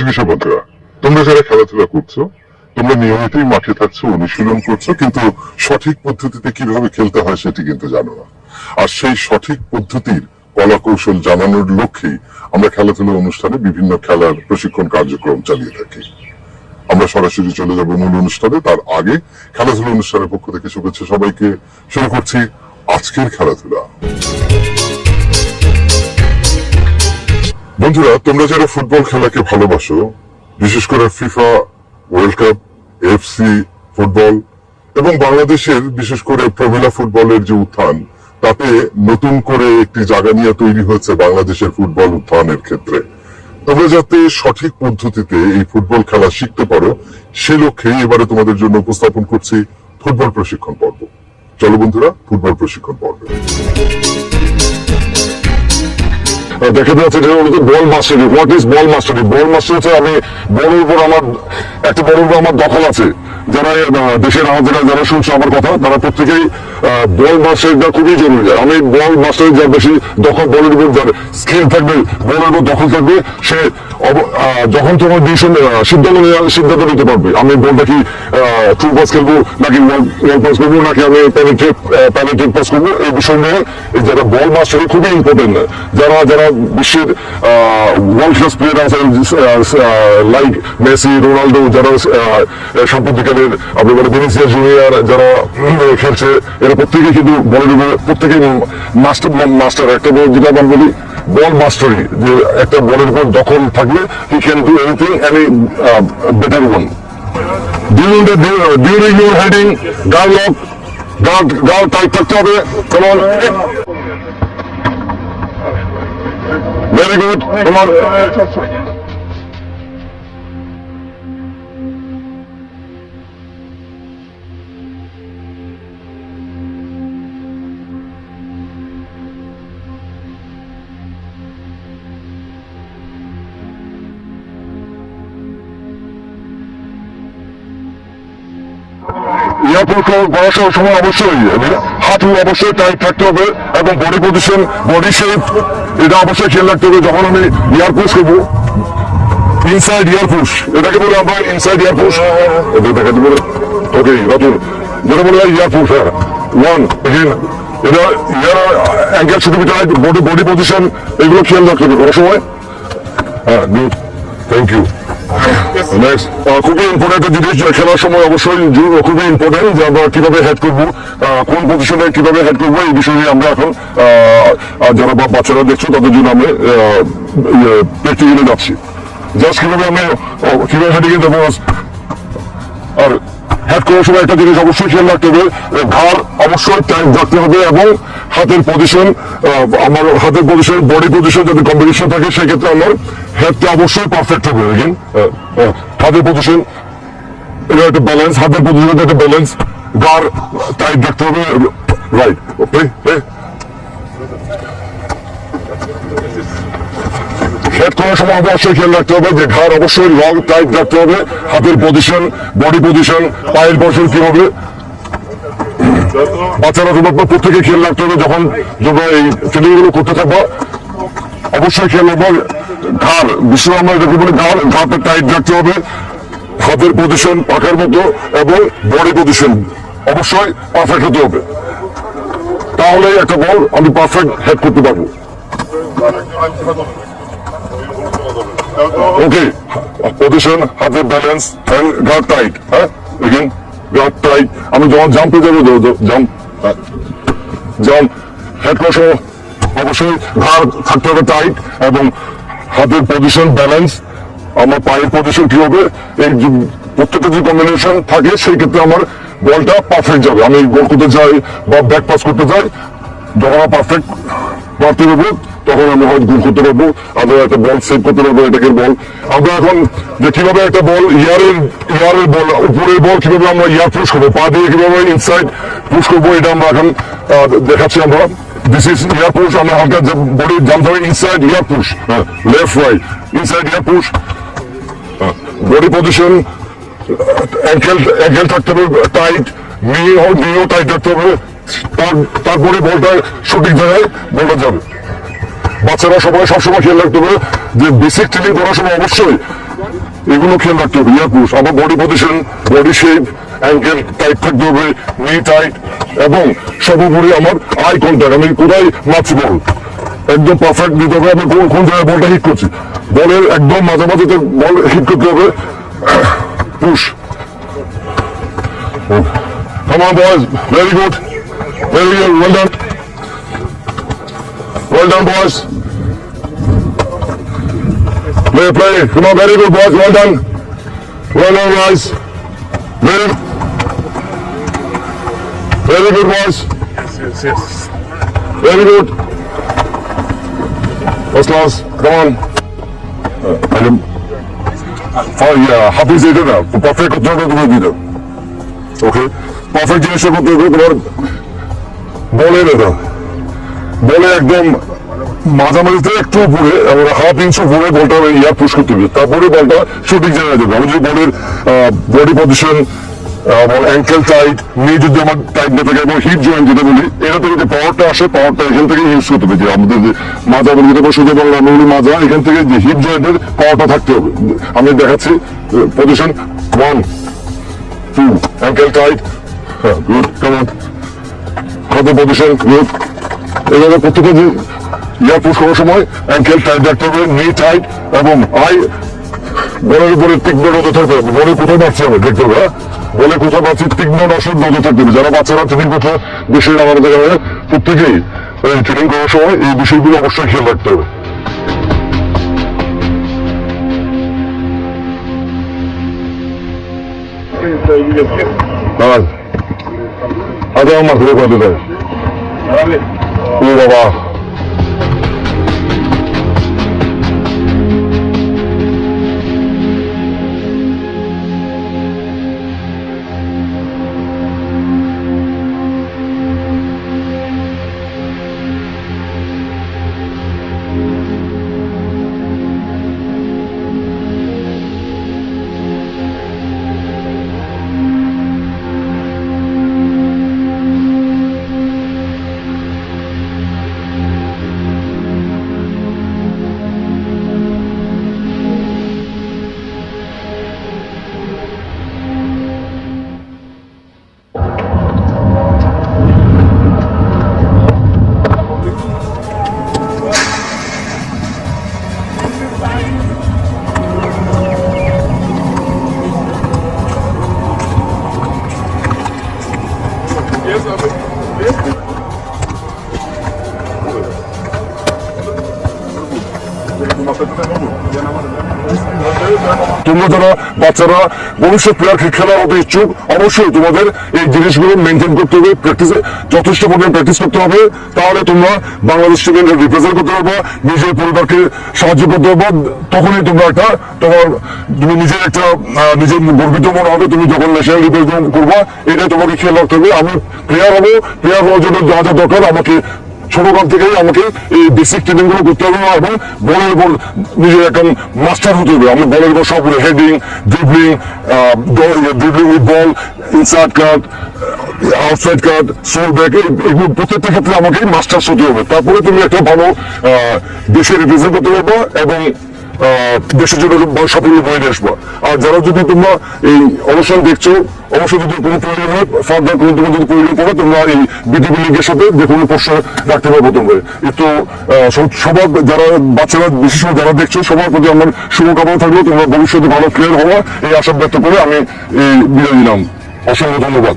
প্রিয় কিশোর বন্ধুরা, তোমরা যারা খেলাধুলা করছো, তোমরা নিয়মিতই মাঠে থাকছো, অনুশীলন করছো, কিন্তু সঠিক পদ্ধতিতে কিভাবে খেলতে হয় সেটি কিন্তু জানো না। আর সেই সঠিক পদ্ধতির কলা কৌশল জানানোর লক্ষ্যেই আমরা খেলাধুলা অনুষ্ঠানে বিভিন্ন খেলার প্রশিক্ষণ কার্যক্রম চালিয়ে থাকি। আমরা সরাসরি চলে যাব মূল অনুষ্ঠানে। তার আগে খেলাধুলা অনুষ্ঠানের পক্ষ থেকে শুভেচ্ছা সবাইকে। শুরু করছি আজকের খেলাধুলা। বন্ধুরা, তোমরা যারা ফুটবল খেলাকে ভালোবাসো, বিশেষ করে FIFA world cup, FC football এবং বাংলাদেশের বিশেষ করে প্রমিলা ফুটবলের যে উত্থান, তাতে নতুন করে একটি জায়গা নিয়ে তৈরি হয়েছে বাংলাদেশের ফুটবল উত্থানের ক্ষেত্রে। তোমরা যাতে সঠিক পদ্ধতিতে এই ফুটবল খেলা শিখতে পারো, সে লক্ষ্যে এবারে তোমাদের জন্য উপস্থাপন করছি ফুটবল প্রশিক্ষণ পর্ব। চলো বন্ধুরা, ফুটবল প্রশিক্ষণ পর্ব দেখা যাচ্ছে বল মাস্টারি। হোয়াট ইজ বল মাস্টারি? বল মাস্টারি হচ্ছে আমি বলের উপর আমার দখল আছে। যারা দেশের যারা শুনছো আমার কথা, তারা প্রত্যেকেই বল মাস্টারিটা খুবই জরুরি। আমি বল মাস্টারি যার বেশি দখল, বলের উপর যার স্কিল থাকবে, বলের উপর দখল থাকবে, সে যখন তোমার সিদ্ধান্ত নিতে পারবে আমি বলটা কি ট্রু পাস খেলবো নাকি ওয়াল পাস করবো নাকি আমি পেনিট্রেট পাস করবো। এই বিষয় নিয়ে যারা বল মাস্টারি খুবই ইম্পর্টেন্ট। যারা বিশ্বের ওয়ার্ল্ড ক্লাস প্লেয়ার আছে লাইক মেসি, রোনাল্ডো, যারা সাম্প্রতিককালের আপনি বলে ভিনিসিয়াস জুনিয়র যারা খেলছে, এরা প্রত্যেকেই কিন্তু বলের উপরে প্রত্যেকেই মাস্টার। একটা যেটা আমরা বলি বল মাস্টারি, যে একটা বলের উপর দখল থাকলে he can do anything, any better one. During your heading, guard tight থাকতে হবে। Come on. Very good. Come on. পড়াশোনার সময় অবশ্যই হাঁটু অবশ্যই টাইট থাকতে হবে এবং বডি পজিশন, বডি শেপ এটা অবশ্যই খেয়াল রাখতে হবে। যখন আমি ইয়ার পুশ করবো, ইনসাইড ইয়ার পুশ, এটাকে বলে আমরা ইনসাইড ইয়ার পুশ, এটা দেখাতে বলে ওকে রতুন, যেটা বলে ইয়ার পুশ। হ্যাঁ, ওয়ান এগেন, এটা ইয়ার অ্যাঙ্গেল শুধু টাইট, বডি পজিশন এগুলো খেয়াল রাখতে হবে কোনো সময়। হ্যাঁ, গুড, থ্যাংক ইউ। নেক্সট, খুবই ইম্পর্টেন্ট একটা জিনিস খেলার সময় অবশ্যই খুবই ইম্পর্টেন্ট যে আমরা কিভাবে হেড করবো, কোন পজিশনে কিভাবে হেড করবো, এই বিষয়ে আমরা এখন যারা বাচ্চারা দেখছো তাদের জন্য আমি প্র্যাকটিক্যালে যাচ্ছি। জাস্ট কিভাবে হেডিং এ দেবো। আর হেড করার সময় একটা জিনিস অবশ্যই খেয়াল রাখতে হবে, ঘাড় অবশ্যই টাইট রাখতে হবে এবং হাতের পজিশন, আমার হাতের পজিশন, বডি পজিশন যদি কম্বিনেশন থাকে সেক্ষেত্রে আমার হেডটা অবশ্যই পারফেক্ট হবে। হাতের পজিশন এটা একটা ব্যালেন্স, হাতের পজিশন একটা ব্যালেন্স, ঘাড় টাইট রাখতে হবে। রাইট, ওকে। হেড করার সময় অবশ্যই খেয়াল রাখতে হবে যে ঘাড় অবশ্যই লং টাইট রাখতে হবে, হাতের পজিশন, বডি পজিশন, পায়ের পজিশন কি হবে। বাচ্চারা তোমার প্রত্যেকে খেয়াল রাখতে হবে যখন তোমরা এই ফিল্ডিং গুলো করতে থাকবো, অবশ্যই খেয়াল রাখবো ঘাড়, বিশেষ আমরা এটাকে বলি ঘাড়টা টাইট রাখতে হবে, হাতের পজিশন পাখার মতো এবং বডি পজিশন অবশ্যই পারফেক্ট হতে হবে। তাহলে একটা বল আমি পারফেক্ট হেড করতে পারবো। ওকে, পজিশন, হাতের ব্যালেন্স এন্ড গার্ড টাইট। হ্যাঁ, এগেন গার্ড টাইট। আমি যখন জাম্পে যাবো, জাম্প হেড করার সময় অবশ্যই ঘাড় থাকতে হবে টাইট এবং হাতের পজিশন ব্যালেন্স, আমার পায়ের পজিশন কি হবে, এই প্রত্যেকটা যে কম্বিনেশন থাকে সেই ক্ষেত্রে আমার বলটা পারফেক্ট যাবে। আমি গোল করতে যাই বা ব্যাক পাস করতে যাই, যখন আমার পারফেক্ট মারতে পারবো তখন আমি হয়তো গোল করতে পারবো, আমরা একটা বল সেভ করতে পারবো। এটাকে বল আমরা এখন যে কিভাবে একটা বল ইয়ারের বল, উপরের বল কিভাবে আমরা ইয়ার পুশ করবো, পা দিয়ে কিভাবে ইনসাইড পুশ করবো, এটা আমরা এখন দেখাচ্ছি। আমরা দিস ইজ ইয়ার পুশ, আমরা হালকা বডি জাম্প হবে, ইনসাইড ইয়ার পুশ, লেফট রাইট, ইনসাইড ইয়ার পুশ, বডি পজিশন, অ্যাঙ্কেল থাকতে হবে টাইট, নিও টাইট রাখতে হবে, তারপরে বলটা সঠিক জায়গায় বলটা যাবে। বাচ্চারা সবাই সবসময় খেয়াল রাখতে হবে যে বেসিক ট্রেনিং করার সময় অবশ্যই এগুলো খেয়াল রাখতে হবে। ইয়ার পুশ, আমার body position, body shape, ankle tight থাকতে হবে, নি টাইট, এবং সর্বোপরি আমার আই কন্ট্যাক্ট, আমি কোথায় মারছি বল একদম পারফেক্ট দিতে হবে। আমি কোন জায়গায় বলটা হিট করছি, বলের একদম মাঝামাঝিতে বল হিট করতে হবে। Push, come on boys, very good, well done, boys. Play, come on, very good boys, well done guys, very good boys, Yes. very good, first class, come on. হাফিজ এটা না পারফেক্ট করতে হবে তোমার দিতে, ওকে পারফেক্ট জিনিসটা করতে হবে তোমার বলের এটা, বলে একদম মাঝামাঝিতে একটু উপরে এবং হাফ ইঞ্চ উপরে বলটা ইয়ার পুশ করতে হবে, তারপরে বলটা সঠিক জায়গায় যাবে। আমি যদি বলের বডি পজিশন, অ্যাঙ্কেল টাইট, নি যদি আমার টাইট না থাকে এবং হিপ জয়েন্ট যেটা বলি, এটা থেকে যে পাওয়ারটা আসে পাওয়ারটা এখান থেকে ইউজ করতে হবে। যে আমাদের যে মাজা বলি যেটা সোজা বললাম আমরা বলি মাজা, এখান থেকে যে হিপ জয়েন্টের পাওয়ারটা থাকতে হবে। আমি দেখাচ্ছি position 1 2, ankle tight, good, come on, কত পজিশন, গুড। এভাবে প্রত্যেকটা যে ইয়ার পুশ করার সময় অ্যাঙ্কেল টাইট রাখতে হবে, নি টাইট, এবং আই বলের উপরে তীক্ষ্ণ নজর থাকতে হবে। বলে কোথায় মারছি আমি দেখতে হবে, বলে কোথায় মারছি তীক্ষ্ণ নজর থাকতে হবে। যারা বাচ্চারা ট্রেনিং করতে বেশি আমাদের জায়গায় প্রত্যেকেই ট্রেনিং করার সময় এই বিষয়গুলো অবশ্যই খেয়াল রাখতে হবে। আগে আমার ঘুরে করতে দেয় ও বাবা। তোমরা যারা বাচ্চারা ভবিষ্যৎ প্লেয়ার খেলার মতো ইচ্ছুক, অবশ্যই তোমাদের এই জিনিসগুলো মেনটেন করতে হবে, প্র্যাকটিসে যথেষ্ট পরিমাণে প্র্যাকটিস করতে হবে। তাহলে তোমরা বাংলাদেশ টিমকে রিপ্রেজেন্ট করতে পারবো, নিজের পরিবারকে সাহায্য করতে পারবো। তখনই তোমরা তুমি নিজের একটা নিজের গর্বিত মনে হবে তুমি যখন ন্যাশনাল রিপ্রেজেন্ট করবো। এটা তোমাকে খেয়াল রাখতে হবে। আমি প্লেয়ার হবো, প্লেয়ার হওয়ার জন্য যা যা দরকার আমাকে ছোটকাল থেকেই আমাকে এই বেসিক ট্রেনিং গুলো করতে হবে এবং বলের উপর নিজের একটা মাস্টার হতে হবে। আমি বলের উপর সব heading, dribbling with ball, inside cut, outside cut, sole back, এগুলো প্রত্যেকটা ক্ষেত্রে আমাকে মাস্টার্স হতে হবে। তারপরে তুমি একটা ভালো দেশে রিপ্রেজেন্ট করতে পারবো এবং দেশের জন্য সাফল্য বয়ে নিয়ে আসবো। আর যারা যদি তোমরা এই অনুষ্ঠান দেখছো, অবশ্যই যদি কোনো প্রয়োজন হয় ফার্দার কোনো তোমার যদি প্রয়োজন পড়ে তোমরা এই বিটিভি লিগের সাথে যে কোনো প্রশ্ন রাখতে পারবো তোমরা। তো সবার যারা বাচ্চারা বিশেষ করে যারা দেখছো সবার প্রতি আমার শুভকামনা থাকলো তোমরা ভবিষ্যতে ভালো প্লেয়ার হওয়া এই আশা ব্যক্ত করে আমি বিদায় দিলাম। অসংখ্য ধন্যবাদ।